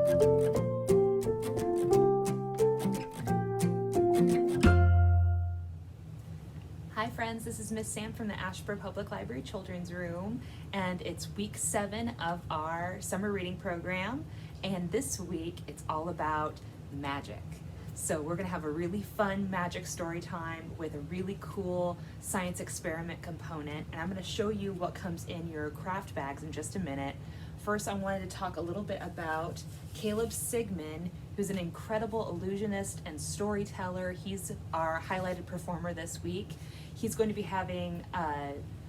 Hi friends, this is Miss Sam from the Asheboro Public Library Children's Room, and it's week 7 of our summer reading program, and this week it's all about magic. So we're gonna have a really fun magic story time with a really cool science experiment component, and I'm gonna show you what comes in your craft bags in just a minute. First, I wanted to talk a little bit about Caleb Sigmund, who's an incredible illusionist and storyteller. He's our highlighted performer this week. He's going to be having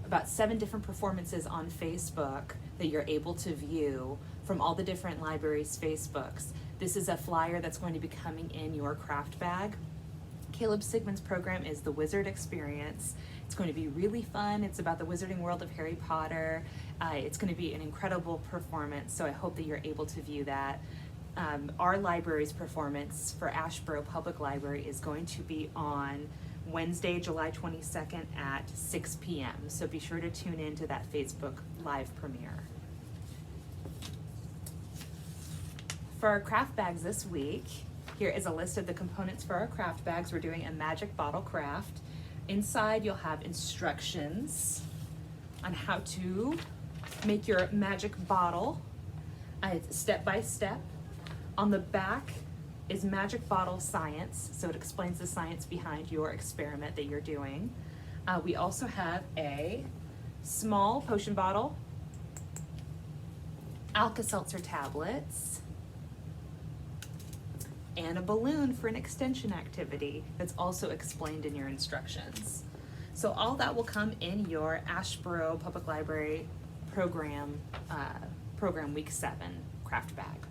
about 7 different performances on Facebook that you're able to view from all the different libraries' Facebooks. This is a flyer that's going to be coming in your craft bag. Caleb Sigmund's program is the Wizard Experience. It's going to be really fun. It's about the wizarding world of Harry Potter. It's going to be an incredible performance, so I hope that you're able to view that. Our library's performance for Asheboro Public Library is going to be on Wednesday, July 22nd at 6 p.m. So be sure to tune in to that Facebook live premiere. For our craft bags this week, here is a list of the components for our craft bags. We're doing a magic bottle craft. Inside you'll have instructions on how to make your magic bottle. It's step by step. On the back is magic bottle science, so it explains the science behind your experiment that you're doing. We also have a small potion bottle, Alka-Seltzer tablets, and a balloon for an extension activity that's also explained in your instructions. So all that will come in your Asheboro Public Library program week 7 craft bag.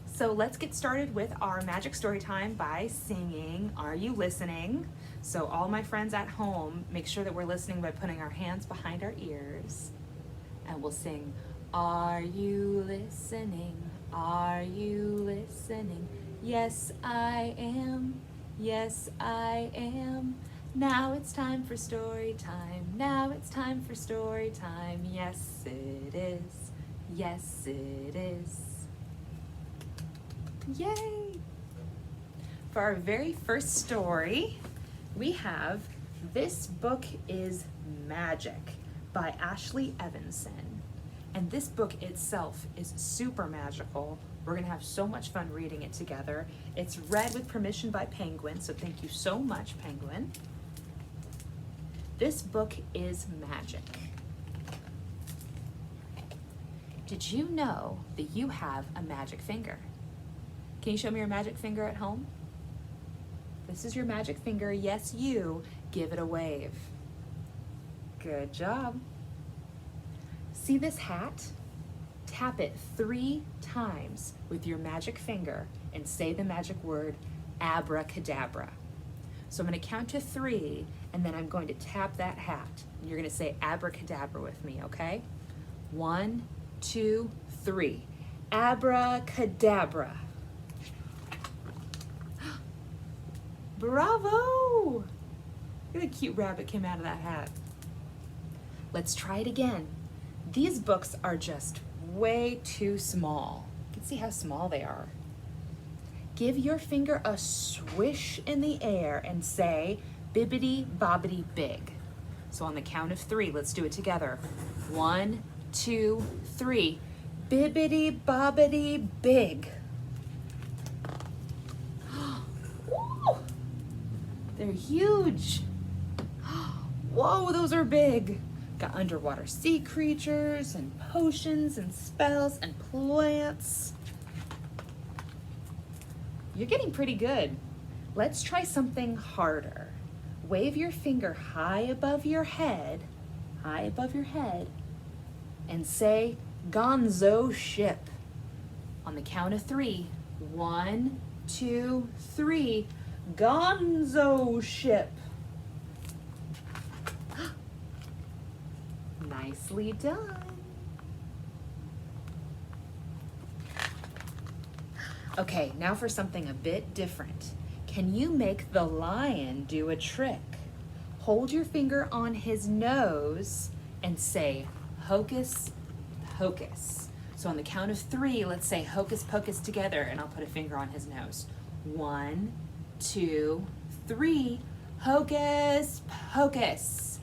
So let's get started with our magic story time by singing Are You Listening? So all my friends at home, make sure that we're listening by putting our hands behind our ears, and we'll sing, Are you listening? Are you listening? Yes, I am. Yes, I am. Now it's time for story time. Now it's time for story time. Yes, it is. Yes, it is. Yay! For our very first story, we have This Book is Magic by Ashley Evanson. And this book itself is super magical. We're gonna have so much fun reading it together. It's read with permission by Penguin, so thank you so much, Penguin. This book is magic. Did you know that you have a magic finger? Can you show me your magic finger at home? This is your magic finger. Yes, you. Give it a wave. Good job. See this hat? Tap it 3 times with your magic finger and say the magic word abracadabra. So I'm going to count to 3, and then I'm going to tap that hat. And you're going to say abracadabra with me, okay? 1, 2, 3. Abracadabra. Bravo! Look at the cute rabbit came out of that hat. Let's try it again. These books are just way too small. You can see how small they are. Give your finger a swish in the air and say, bibbidi bobbidi big. So on the count of 3, let's do it together. 1, 2, 3. Bibbidi bobbidi big. They're huge. Whoa, those are big. Got underwater sea creatures and potions and spells and plants. You're getting pretty good. Let's try something harder. Wave your finger high above your head, and say gonzo ship. On the count of 3. 1, 2, 3. Gonzo ship. Nicely done. Okay, now for something a bit different. Can you make the lion do a trick? Hold your finger on his nose and say hocus pocus. So on the count of 3, let's say hocus pocus together, and I'll put a finger on his nose. 1, 2, 3, hocus pocus.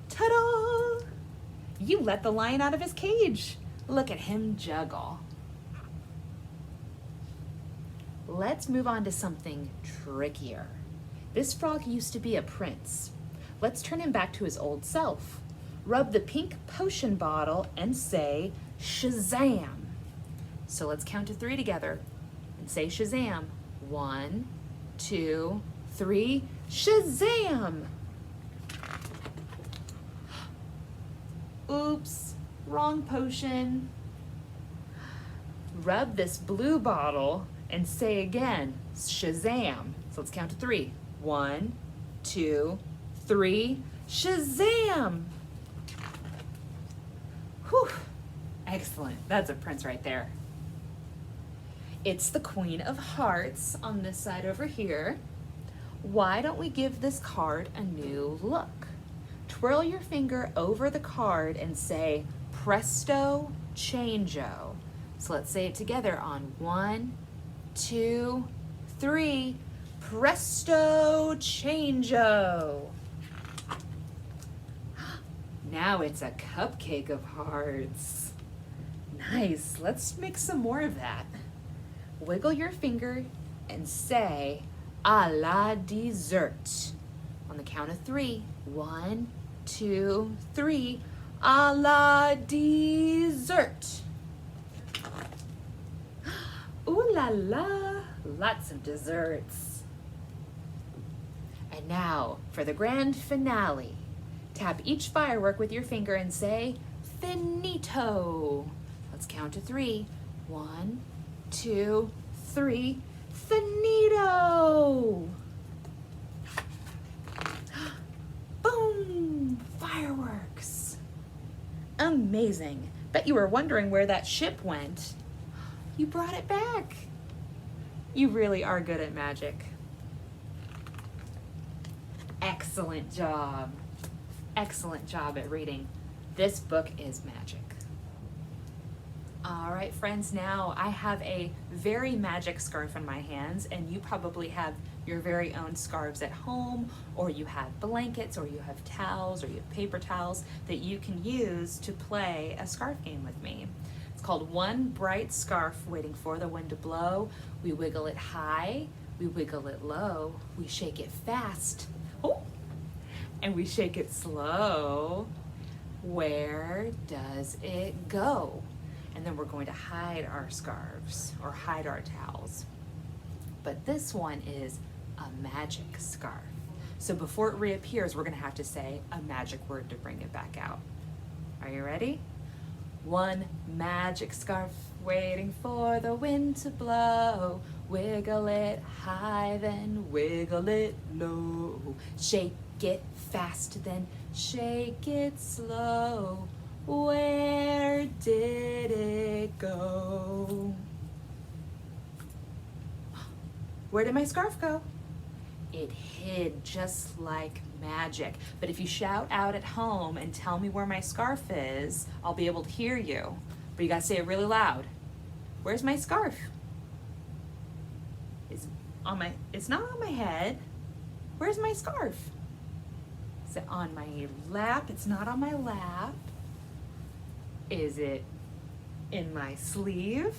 Ta-da! You let the lion out of his cage. Look at him juggle. Let's move on to something trickier. This frog used to be a prince. Let's turn him back to his old self. Rub the pink potion bottle and say, Shazam. So let's count to 3 together and say Shazam. 1, 2, 3, Shazam! Oops, wrong potion. Rub this blue bottle and say again, Shazam. So let's count to 3. 1, 2, 3, Shazam! Whew, excellent. That's a prince right there. It's the Queen of Hearts on this side over here. Why don't we give this card a new look? Twirl your finger over the card and say, Presto Changeo. So let's say it together on 1, 2, 3, Presto Changeo. Now it's a cupcake of hearts. Nice, let's make some more of that. Wiggle your finger and say, a la dessert. On the count of 3, 1, 2, 3, a la dessert. Ooh la la, lots of desserts. And now for the grand finale. Tap each firework with your finger and say, finito. Let's count to 3. 1, 2, 3, finito. Boom, fireworks. Amazing. Bet you were wondering where that ship went. You brought it back. You really are good at magic. Excellent job. Excellent job at reading. This book is magic. All right, friends, now I have a very magic scarf in my hands, and you probably have your very own scarves at home, or you have blankets, or you have towels, or you have paper towels that you can use to play a scarf game with me. It's called One Bright Scarf Waiting for the Wind to Blow. We wiggle it high, we wiggle it low, we shake it fast, oh, and we shake it slow. Where does it go? And then we're going to hide our scarves or hide our towels. But this one is a magic scarf. So before it reappears, we're gonna have to say a magic word to bring it back out. Are you ready? One magic scarf waiting for the wind to blow. Wiggle it high, then wiggle it low. Shake it fast, then shake it slow. Where did it go? Where did my scarf go? It hid just like magic. But if you shout out at home and tell me where my scarf is, I'll be able to hear you. But you gotta say it really loud. Where's my scarf? It's not on my head. Where's my scarf? Is it on my lap? It's not on my lap. Is it in my sleeve?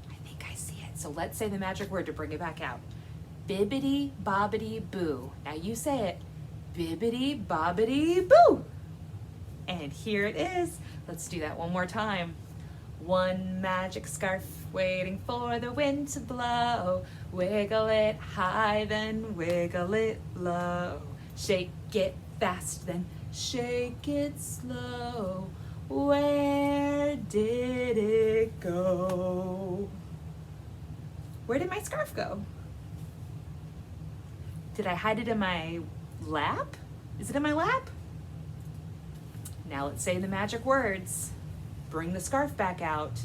I think I see it. So let's say the magic word to bring it back out. Bibbidi bobbidi boo. Now you say it. Bibbidi bobbidi boo. And here it is. Let's do that one more time. One magic scarf waiting for the wind to blow. Wiggle it high, then wiggle it low. Shake it fast, then shake it slow. Where did it go? Where did my scarf go? Did I hide it in my lap? Is it in my lap? Now let's say the magic words. Bring the scarf back out.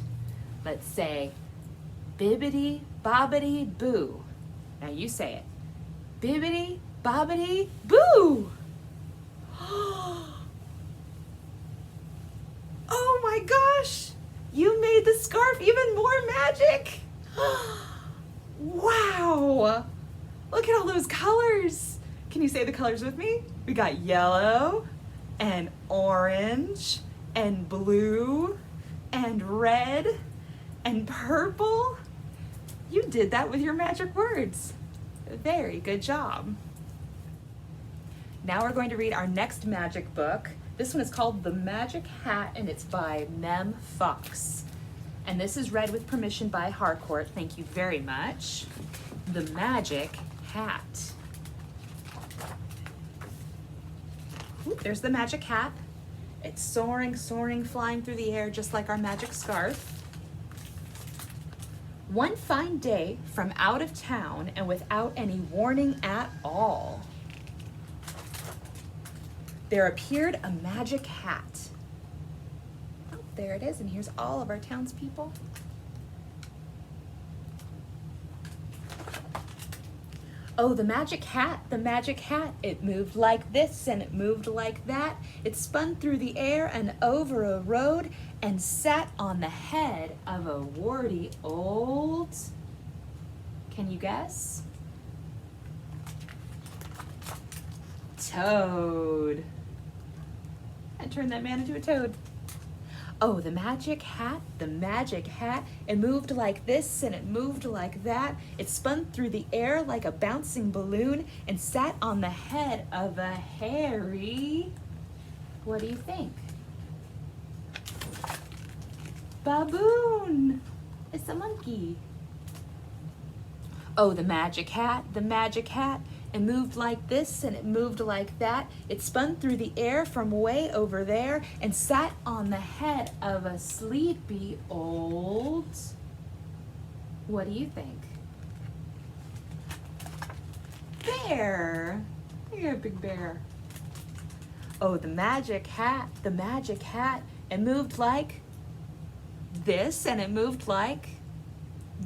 Let's say bibbidi bobbidi boo. Now you say it. Bibbidi bobbidi boo. made the scarf even more magic. Wow. Look at all those colors. Can you say the colors with me? We got yellow and orange and blue and red and purple. You did that with your magic words. Very good job. Now we're going to read our next magic book. This one is called The Magic Hat, and it's by Mem Fox. And this is read with permission by Harcourt. Thank you very much. The Magic Hat. Ooh, there's the magic hat. It's soaring, soaring, flying through the air just like our magic scarf. One fine day, from out of town and without any warning at all, there appeared a magic hat. Oh, there it is, and here's all of our townspeople. Oh, the magic hat, it moved like this and it moved like that. It spun through the air and over a road and sat on the head of a warty old, can you guess? Toad. And turned that man into a toad. Oh, the magic hat, it moved like this and it moved like that. It spun through the air like a bouncing balloon and sat on the head of a hairy, what do you think? Baboon. It's a monkey. Oh, the magic hat, it moved like this and it moved like that. It spun through the air from way over there and sat on the head of a sleepy old, what do you think? Bear. You're a big bear. Oh, the magic hat, it moved like this and it moved like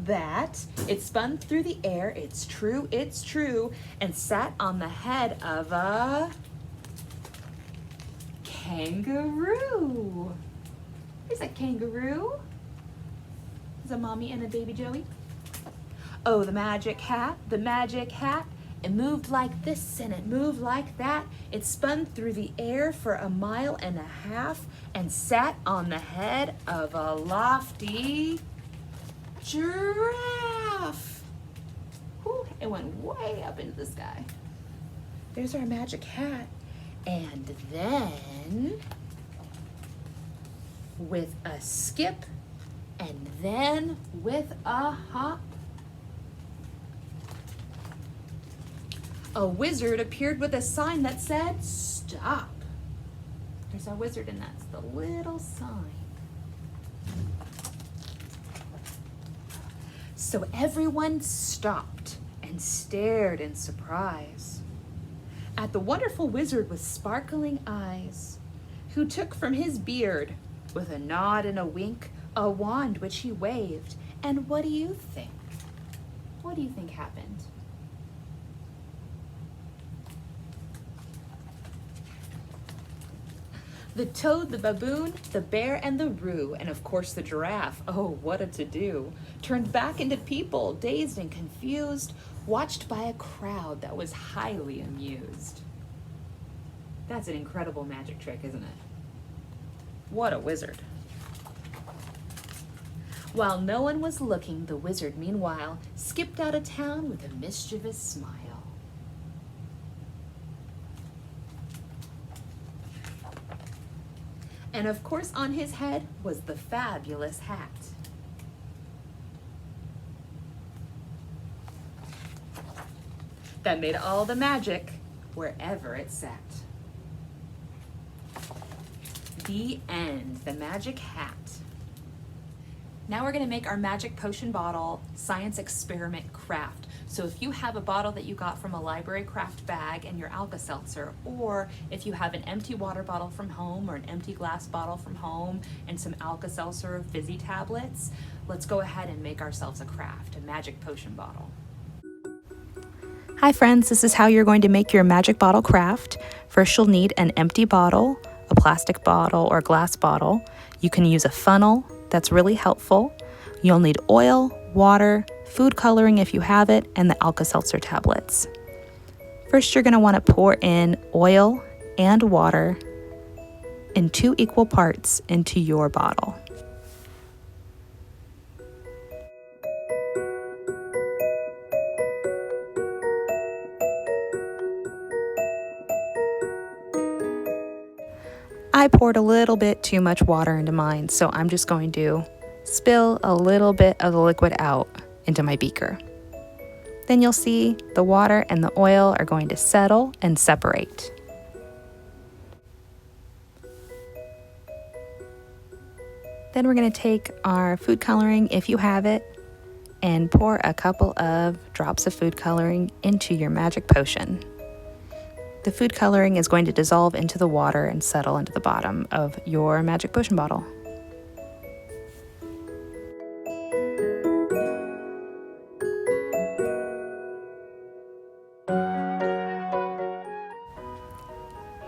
that. It spun through the air, it's true, and sat on the head of a kangaroo. There's a kangaroo. There's a mommy and a baby Joey. Oh, the magic hat, it moved like this and it moved like that. It spun through the air for 1.5 miles and sat on the head of a lofty giraffe. Whew, it went way up into the sky. There's our magic hat. And then, with a skip, and then with a hop, a wizard appeared with a sign that said, "Stop." There's our wizard, and that's the little sign. So everyone stopped and stared in surprise at the wonderful wizard with sparkling eyes, who took from his beard, with a nod and a wink, a wand which he waved. And what do you think? What do you think happened? The toad, the baboon, the bear, and the roo, and of course the giraffe, oh, what a to-do, turned back into people, dazed and confused, watched by a crowd that was highly amused. That's an incredible magic trick, isn't it? What a wizard. While no one was looking, the wizard, meanwhile, skipped out of town with a mischievous smile. And of course on his head was the fabulous hat. That made all the magic wherever it sat. The end, the magic hat. Now we're gonna make our magic potion bottle science experiment craft. So if you have a bottle that you got from a library craft bag and your Alka-Seltzer, or if you have an empty water bottle from home or an empty glass bottle from home and some Alka-Seltzer fizzy tablets, let's go ahead and make ourselves a craft, a magic potion bottle. Hi friends, this is how you're going to make your magic bottle craft. First you'll need an empty bottle, a plastic bottle or glass bottle. You can use a funnel, that's really helpful. You'll need oil, water, food coloring if you have it, and the Alka-Seltzer tablets. First, you're going to want to pour in oil and water in 2 equal parts into your bottle. I poured a little bit too much water into mine, so I'm just going to spill a little bit of the liquid out into my beaker. Then you'll see the water and the oil are going to settle and separate. Then we're going to take our food coloring, if you have it, and pour a couple of drops of food coloring into your magic potion. The food coloring is going to dissolve into the water and settle into the bottom of your magic potion bottle.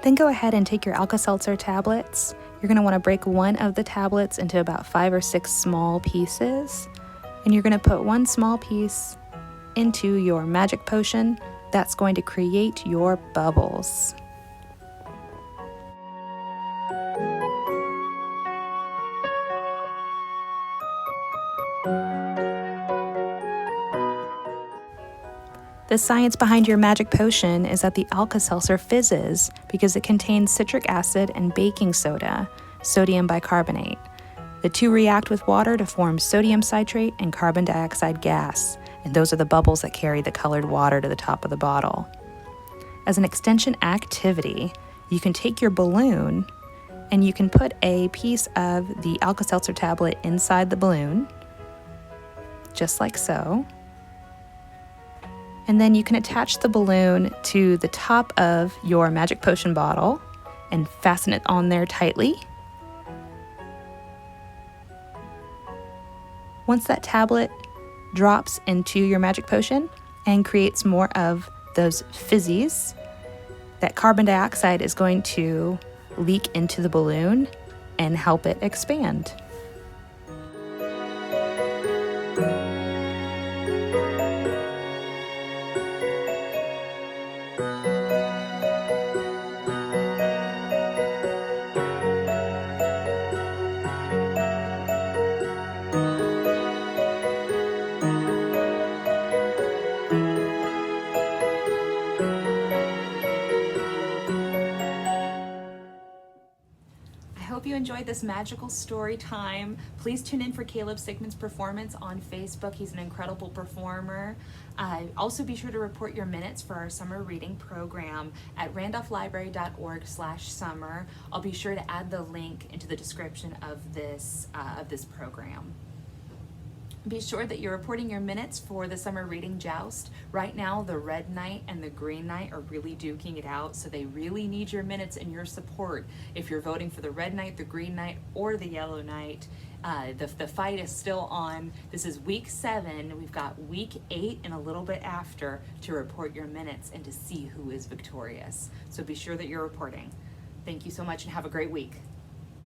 Then go ahead and take your Alka-Seltzer tablets. You're going to want to break one of the tablets into about 5 or 6 small pieces. And you're going to put one small piece into your magic potion. That's going to create your bubbles. The science behind your magic potion is that the Alka-Seltzer fizzes because it contains citric acid and baking soda, sodium bicarbonate. The two react with water to form sodium citrate and carbon dioxide gas, and those are the bubbles that carry the colored water to the top of the bottle. As an extension activity, you can take your balloon and you can put a piece of the Alka-Seltzer tablet inside the balloon, just like so. And then you can attach the balloon to the top of your magic potion bottle and fasten it on there tightly. Once that tablet drops into your magic potion and creates more of those fizzies, that carbon dioxide is going to leak into the balloon and help it expand. I hope you enjoyed this magical story time. Please tune in for Caleb Sigmund's performance on Facebook. He's an incredible performer. Also be sure to report your minutes for our summer reading program at randolphlibrary.org/summer. I'll be sure to add the link into the description of this program. Be sure that you're reporting your minutes for the summer reading joust. Right now, the red knight and the green knight are really duking it out, so they really need your minutes and your support. If you're voting for the red knight, the green knight, or the yellow knight, the fight is still on. This is week 7. We've got week 8 and a little bit after to report your minutes and to see who is victorious. So be sure that you're reporting. Thank you so much and have a great week.